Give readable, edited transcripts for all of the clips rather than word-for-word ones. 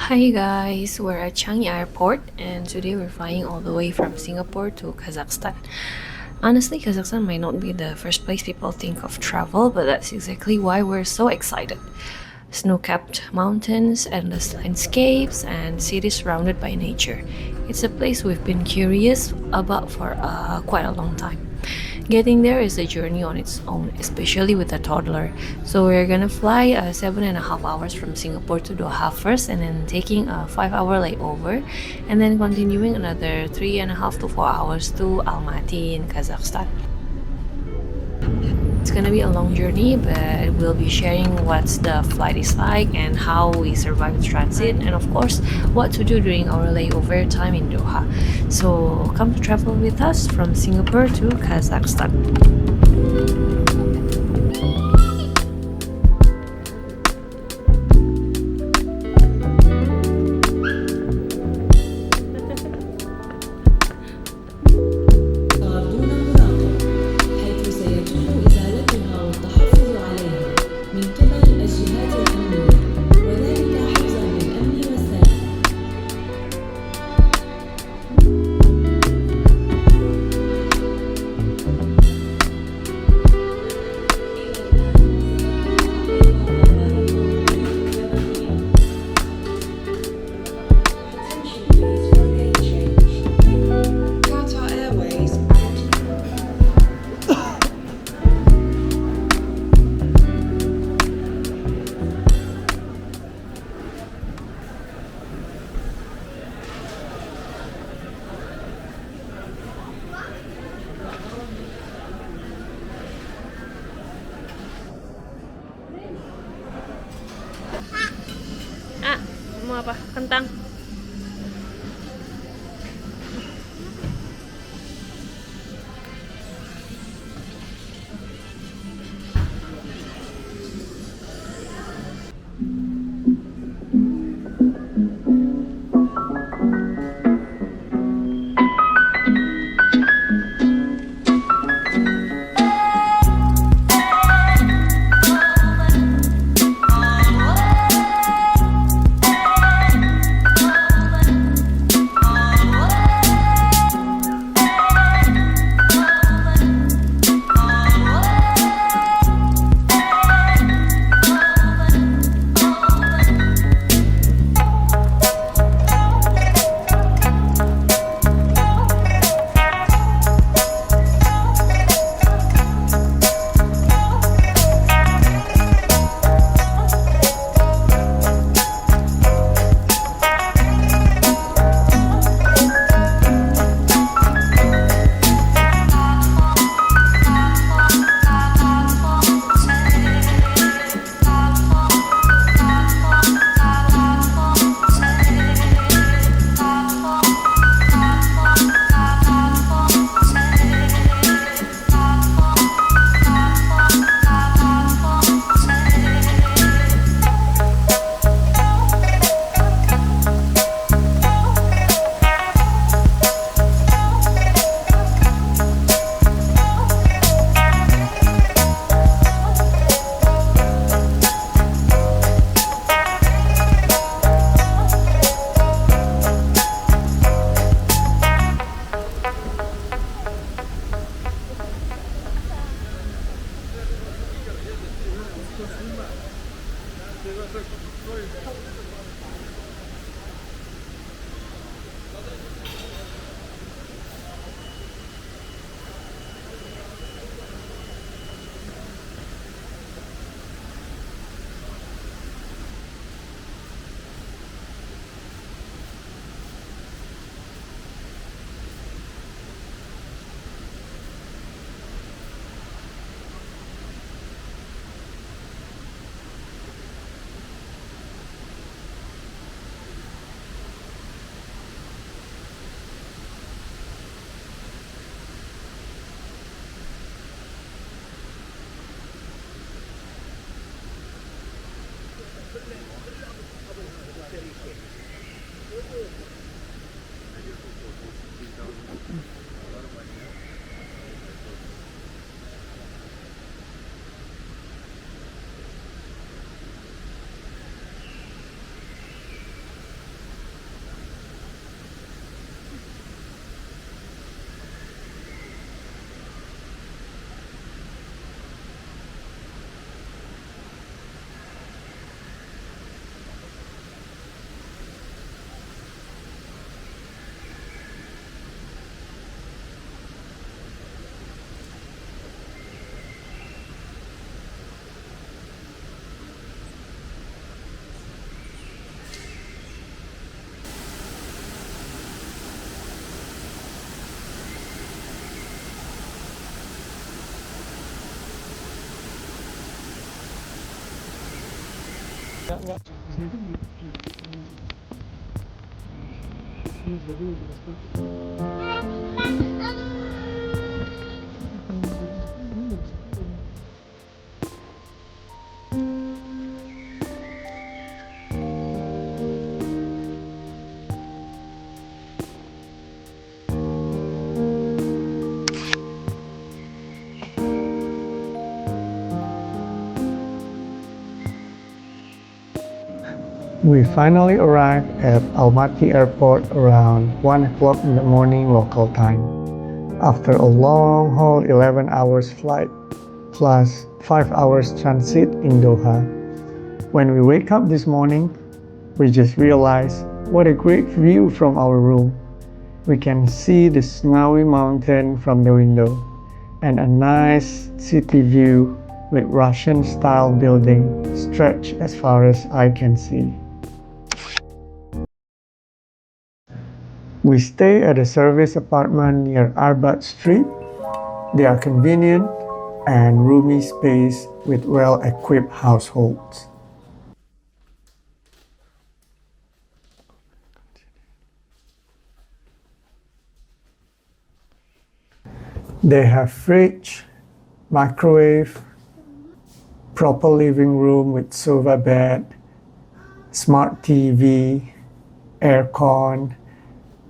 Hi guys, we're at Changi Airport and today we're flying all the way from Singapore to Kazakhstan. Honestly, Kazakhstan might not be the first place people think of travel, but that's exactly why we're so excited. Snow-capped mountains, endless landscapes, and cities surrounded by nature. It's a place we've been curious about for quite a long time. Getting there is a journey on its own, especially with a toddler. So we're gonna fly 7.5 hours from Singapore to Doha first, and then taking a 5-hour layover, and then continuing another 3.5 to 4 hours to Almaty in Kazakhstan. It's gonna be a long journey, but we'll be sharing what the flight is like and how we survived transit, and of course, what to do during our layover time in Doha. So come to travel with us from Singapore to Kazakhstan. Mau apa? Kentang. We finally arrived at Almaty airport around 1 o'clock in the morning local time. After a long haul 11 hours flight plus 5 hours transit in Doha. When we wake up this morning, we just realized what a great view from our room. We can see the snowy mountain from the window and a nice city view with Russian-style building stretched as far as I can see. We stay at a service apartment near Arbat Street. They are convenient and roomy space with well-equipped households. They have fridge, microwave, proper living room with sofa bed, smart TV, aircon,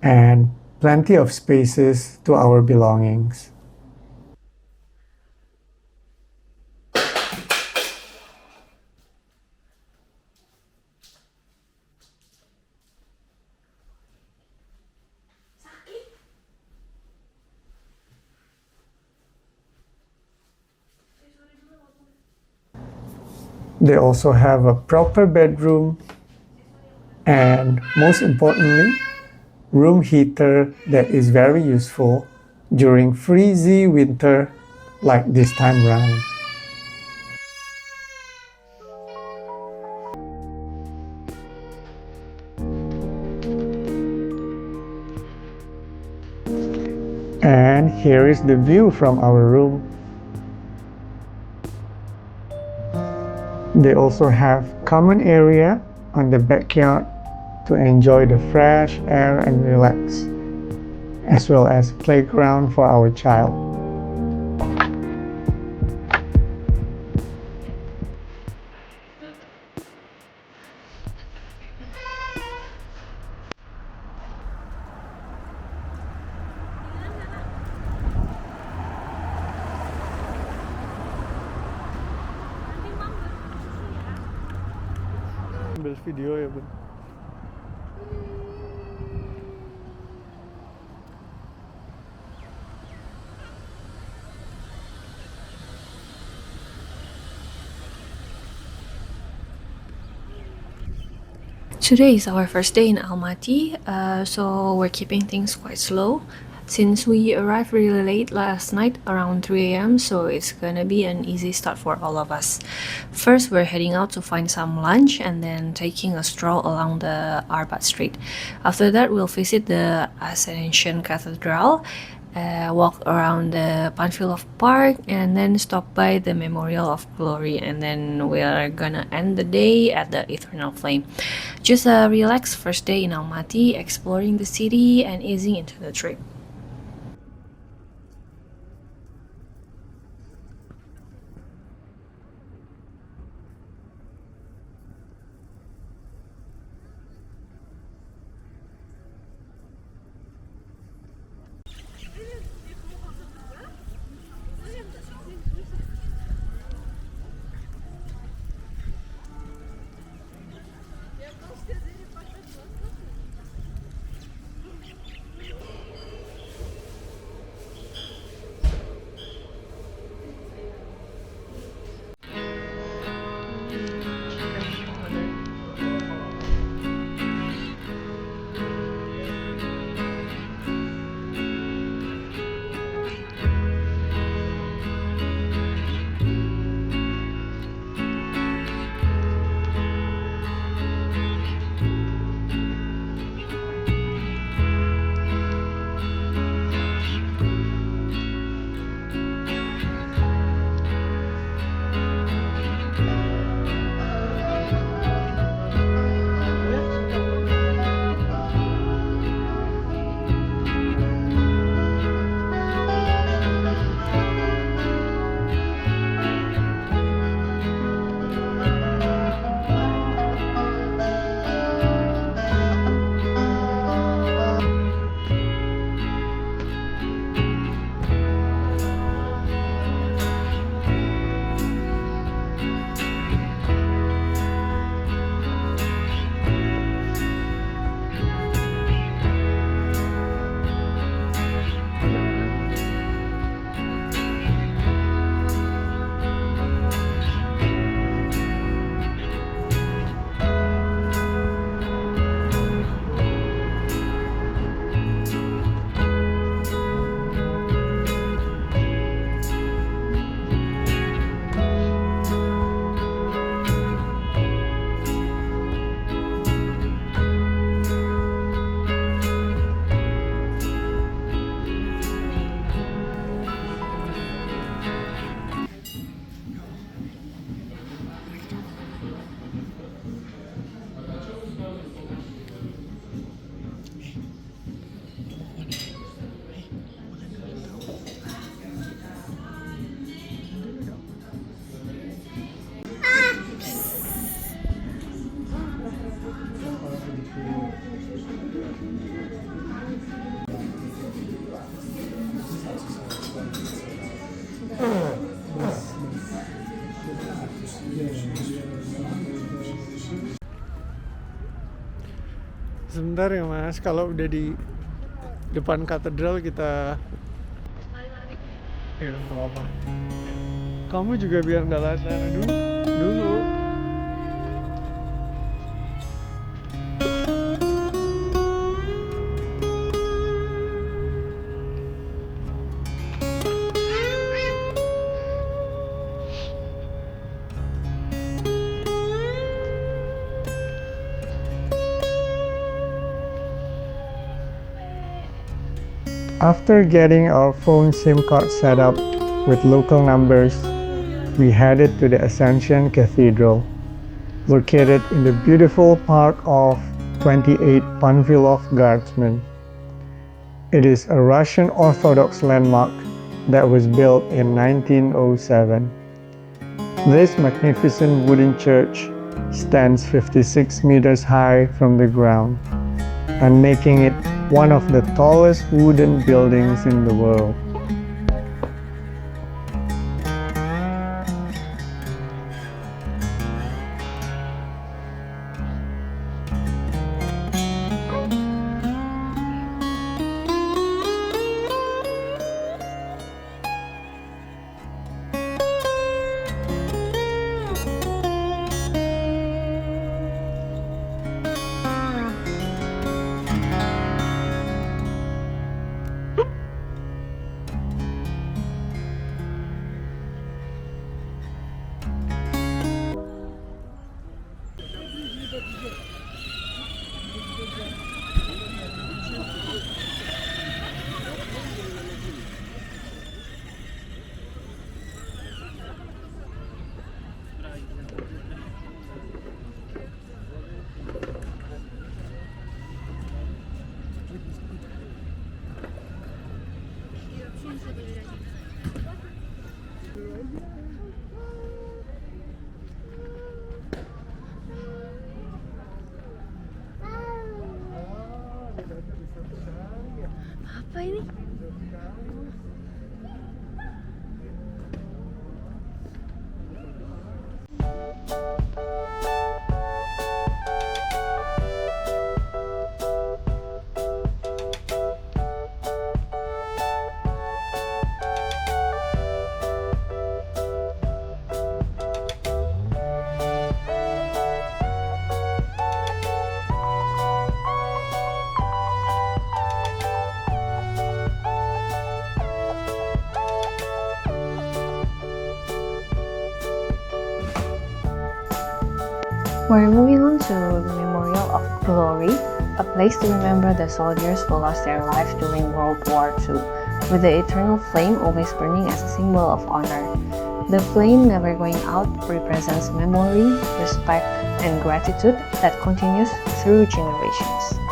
and plenty of spaces to our belongings. They also have a proper bedroom and, most importantly, room heater that is very useful during freezy winter like this time round. And here is the view from our room. They also have common area on the backyard to enjoy the fresh air and relax, as well as playground for our child. Ambil video ya bun. Today is our first day in Almaty, so we're keeping things quite slow. Since we arrived really late last night around 3 a.m, so it's gonna be an easy start for all of us. First, we're heading out to find some lunch and then taking a stroll along the Arbat Street. After that, we'll visit the Ascension Cathedral, walk around the Panfilov Park, and then stop by the Memorial of Glory, and then we're gonna end the day at the Eternal Flame. Just a relaxed first day in Almaty, exploring the city and easing into the trip. Sebentar ya mas, kalau udah di depan katedral kita ya nggak apa. Kamu juga biar nggak lasar dulu. After getting our phone SIM card set up with local numbers, we headed to the Ascension Cathedral, located in the beautiful park of 28 Panfilov Park. It is a Russian Orthodox landmark that was built in 1907. This magnificent wooden church stands 56 meters high from the ground and making it one of the tallest wooden buildings in the world. Apa ini? We're moving on to the Memorial of Glory, a place to remember the soldiers who lost their lives during World War II, with the eternal flame always burning as a symbol of honor. The flame never going out represents memory, respect, and gratitude that continues through generations.